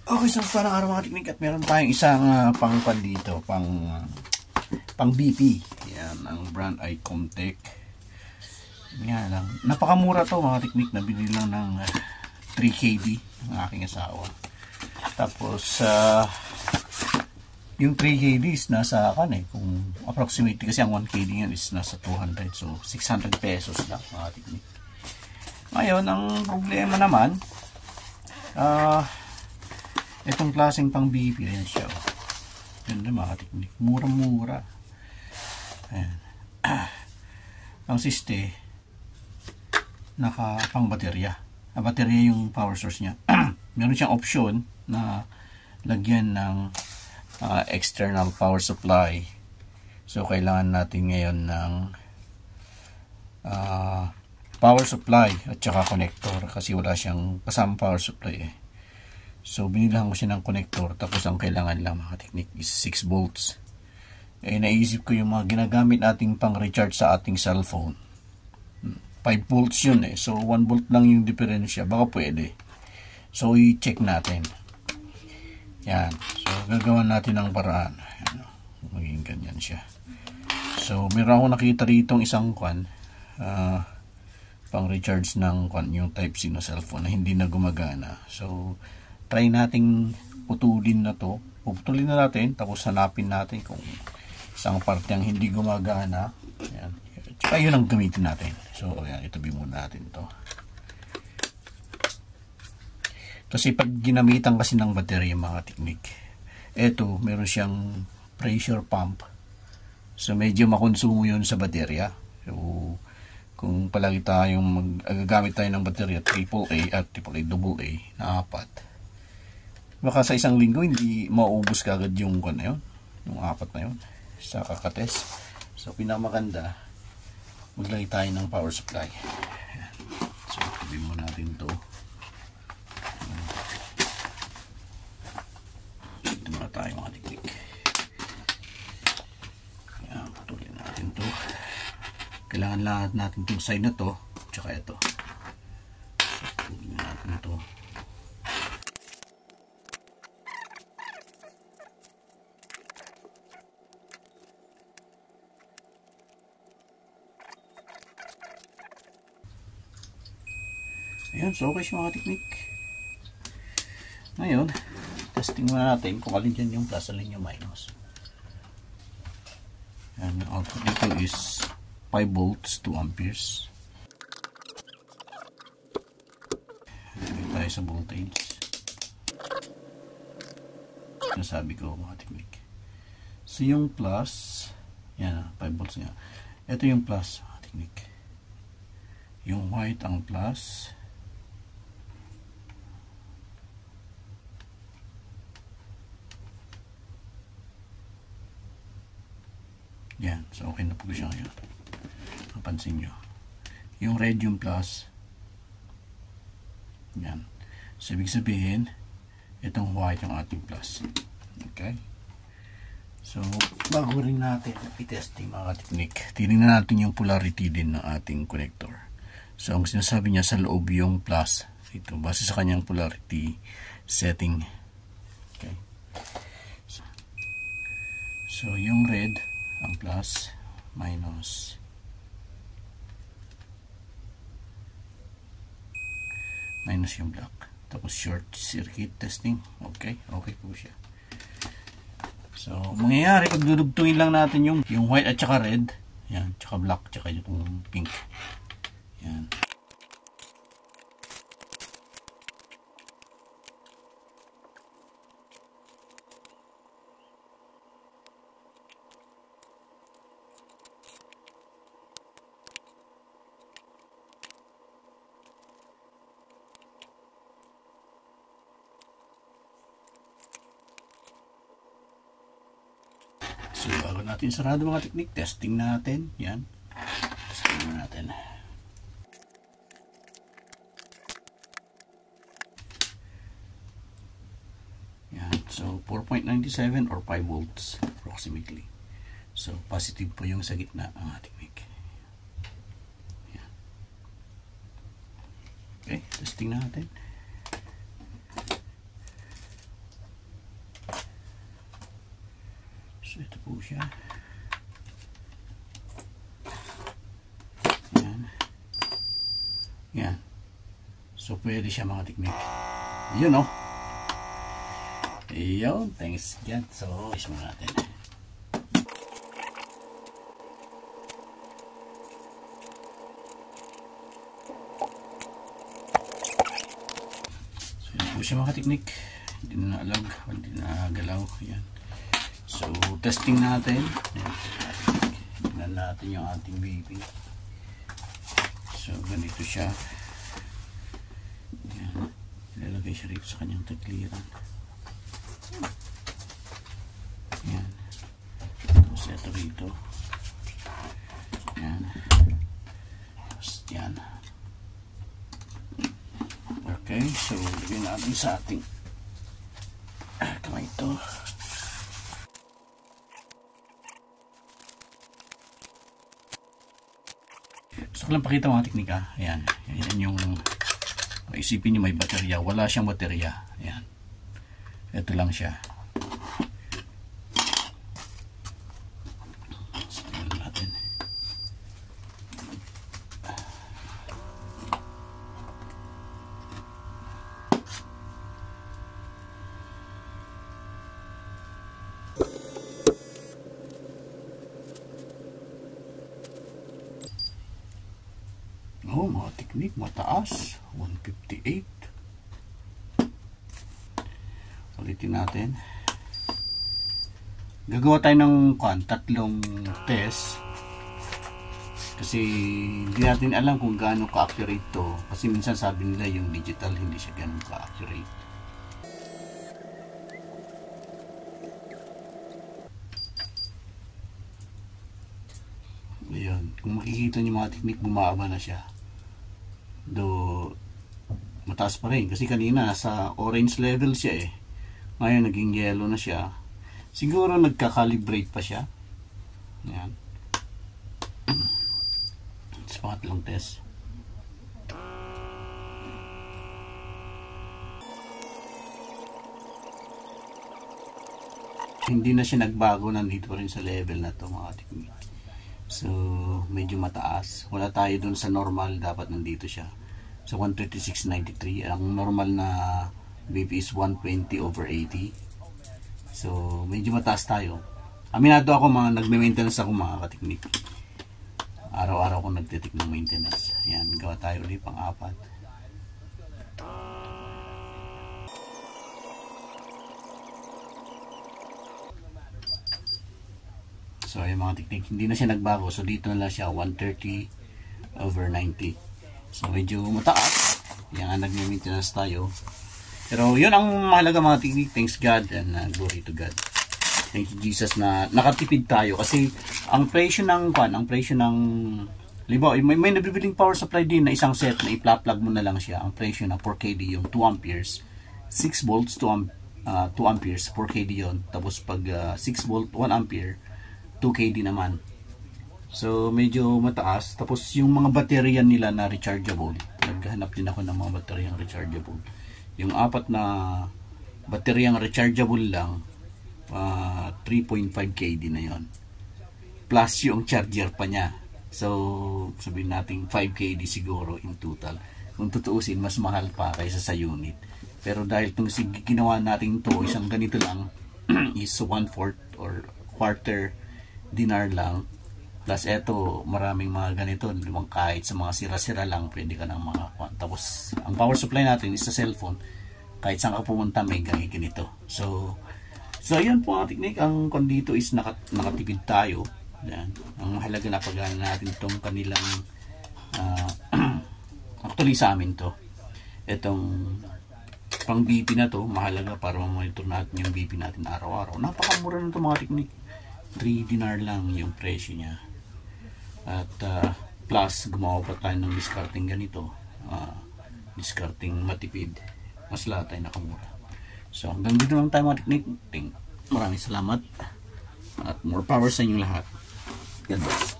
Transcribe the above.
Okay, so parang araw mga teknik at meron tayong isang pang-pan dito, pang BP. Yan, ang brand ay Comtech. Yan lang. Napakamura to mga teknik, nabili lang ng 3KD ng aking asawa. Tapos, yung 3KD is nasa kung approximately, kasi ang 1KD yan is nasa 200. So, 600 pesos lang mga teknik. Ngayon, ang problema naman, itong klaseng pang BP, ayan siya. Yan na mga teknik. Mura-mura. Ayan. Ang siste, naka pang baterya. Ang baterya yung power source niya. Meron siyang option na lagyan ng external power supply. So, kailangan natin ngayon ng power supply at saka connector kasi wala siyang kasama power supply eh. So, binilang ko siya ng connector. Tapos, ang kailangan lang mga teknik is 6 volts. Eh, naisip ko yung mga ginagamit nating pang recharge sa ating cellphone. 5 volts yun eh. So, 1 volt lang yung diferensya. Baka pwede. So, i-check natin. Yan. So, gagawa natin ng paraan. Ayan. Magiging ganyan siya. So, meron akong nakita rito isang pang recharge ng yung Type-C na cellphone na hindi na gumagana. So, try nating putulin na to. Puputulin na natin, tapos hanapin natin kung isang parte ang hindi gumagana. Ayan. Tsaka yun ang gamitin natin. So, ayan, itabi muna natin to. Kasi pag ginamitan kasi ng baterya mga teknik, eto, meron siyang pressure pump. So, medyo makonsumo yun sa baterya. So, kung palagi tayong magagamit tayo ng baterya AAA at AAA AA na 4, baka sa isang linggo hindi maubos kagad yung na yun, yung 4 na yun sa kakates. So pinamaganda maglagay tayo ng power supply. So sabihin mo natin to. Ito na tayo mga teknik. Ayan, patuloy natin to. Kailangan lahat natin itong side na to tsaka ito. So patuloy natin to. Ayan, so okay siya mga teknik. Ngayon, testing muna natin kung alin dyan yung plus, alin yung minus. Ayan, ang output nito is 5 volts, 2 amperes. Ayan tayo sa voltage. Nasabi ko mga teknik. So yung plus, yan, 5 volts nga. Ito yung plus mga teknik. Yung white ang plus. Yan, so okay na po siya ngayon. Napansin nyo. Yung red yung plus. Yan. So, ibig sabihin, itong white yung ating plus. Okay? So, bago rin natin i-testing mga teknik, tinignan natin yung polarity din ng ating connector. So, ang sinasabi niya sa loob yung plus. Ito, base sa kanyang polarity setting. Okay? So yung red, ang plus, minus yung black. Tapos short circuit testing. Okay, okay po siya. So, mangyayari pag dudugtungin lang natin yung white at saka red. Yan, tsaka black, tsaka yung pink. Yan. So, bago natin sarado mga teknik, testing natin. Yan. Testing natin. Yan. So, 4.97 or 5 volts approximately. So, positive po yung sa gitna ang teknik. Yan. Okay, testing natin. So ito po siya. Yan. Yan. So pwede siya mga teknik. Yun o. Yun. Thanks God. So is mo natin. So yun po siya mga teknik. Hindi na alag. Hindi na galaw. Yan. So testing natin. Yan. Tignan natin yung ating baby. So ganito siya. Yan. Ilalagay siya rito sa kanyang takliran. Yan. Tapos ito rito. Yan. Tapos yan. Okay. So lagyan natin sa ating kamay ito. Gusto ko lang pakita mga teknika. Ayan. Ayan yung isipin nyo may baterya. Wala siyang baterya. Ayan. Ito lang siya. Tingnan natin. Oh, mga teknik, mataas. 158. Ulitin natin. Gagawa tayo ng tatlong test. Kasi hindi natin alam kung gaano ka-accurate to. Kasi minsan sabi nila yung digital hindi siya gaano ka-accurate. Ayan. Kung makikita nyo mga teknik, bumaba na siya. Do mataas pa rin kasi kanina sa orange level siya eh, ngayon naging yellow na siya, siguro nagka-calibrate pa siya. Yan. Sa pangatlong test, hindi na siya nagbago, nandito pa rin sa level na to mga teknik. So medyo mataas, wala tayo dun sa normal, dapat nandito siya sa 136.93. Ang normal na BP is 120/80. So medyo mataas tayo. Aminado ako mga nagme-maintenance ako mga kateknik. Araw-araw ko nagtitik ng maintenance. Ayan, gawa tayo ulit pang-apat. So yung mga teknik, hindi na siya nagbago. So dito na lang siya 130/90. So medyo mataas. Yan, nagme-maintenance tayo. Pero yun ang mahalaga mga teknik. Thanks God and glory to God. Thank you Jesus na nakatipid tayo. Kasi ang presyo ng libaw, may nabibiling power supply din na isang set na i-plug mo na lang siya. Ang presyo na 4KD yung 2 amperes. 6 volts 2 amperes 4KD yun. Tapos pag 6 volt 1 ampere 2KD naman. So medyo mataas. Tapos yung mga baterya nila na rechargeable, naghahanap din ako ng mga bateryang rechargeable. Yung apat na bateryang rechargeable lang, 3.5KD na yon. Plus yung charger pa niya. So sabihin natin 5KD siguro in total. Kung tutuusin, mas mahal pa kaysa sa unit. Pero dahil itong ginawa natin to, isang ganito lang is 1/4 or quarter dinar lang, plus eto maraming mga ganito, kahit sa mga sira-sira lang pwede ka ng mga tapos ang power supply natin is sa cellphone, kahit saan ka pumunta may ganito. So ayun po ang teknik. Ang kondito is nakatipid tayo. Yan. Ang mahalaga na pagana natin itong kanilang actually sa amin to, etong pang BP na to, mahalaga para ma-monitor natin yung BP natin araw-araw. Napakamura na to mga teknik. 3 dinar lang yung presyo niya. At plus gumawa pa tayo ng discarding ganito, discarding matipid, mas lahat tayo nakamura. So hanggang dito lang tayo mga teknik. Maraming salamat at more power sa inyong lahat. God bless.